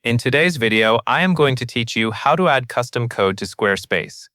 In today's video, I am going to teach you how to add custom code to Squarespace.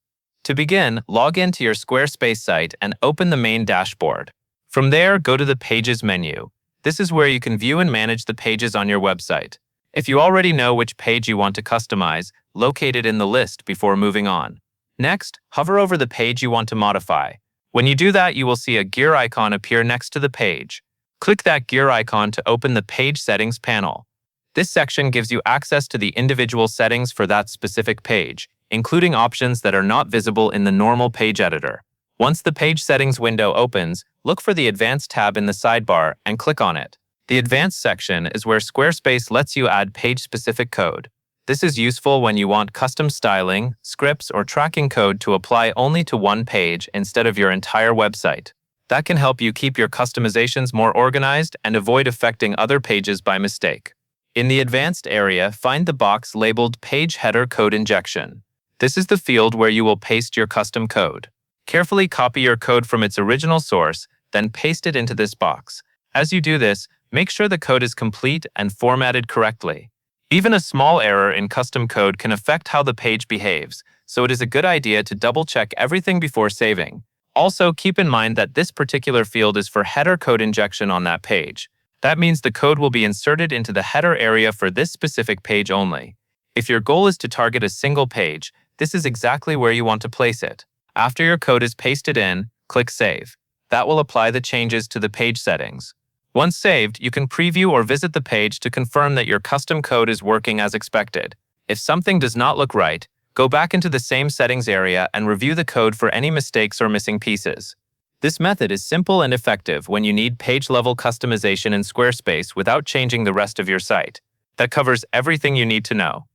To begin, log into your Squarespace site and open the main dashboard. From there, go to the Pages menu. This is where you can view and manage the pages on your website. If you already know which page you want to customize, locate it in the list before moving on. Next, hover over the page you want to modify. When you do that, you will see a gear icon appear next to the page. Click that gear icon to open the Page Settings panel. This section gives you access to the individual settings for that specific page, including options that are not visible in the normal page editor. Once the Page Settings window opens, look for the Advanced tab in the sidebar and click on it. The Advanced section is where Squarespace lets you add page-specific code. This is useful when you want custom styling, scripts, or tracking code to apply only to one page instead of your entire website. That can help you keep your customizations more organized and avoid affecting other pages by mistake. In the Advanced area, find the box labeled Page Header Code Injection. This is the field where you will paste your custom code. Carefully copy your code from its original source, then paste it into this box. As you do this, make sure the code is complete and formatted correctly. Even a small error in custom code can affect how the page behaves, so it is a good idea to double-check everything before saving. Also, keep in mind that this particular field is for header code injection on that page. That means the code will be inserted into the header area for this specific page only. If your goal is to target a single page, this is exactly where you want to place it. After your code is pasted in, click Save. That will apply the changes to the page settings. Once saved, you can preview or visit the page to confirm that your custom code is working as expected. If something does not look right, go back into the same settings area and review the code for any mistakes or missing pieces. This method is simple and effective when you need page-level customization in Squarespace without changing the rest of your site. That covers everything you need to know.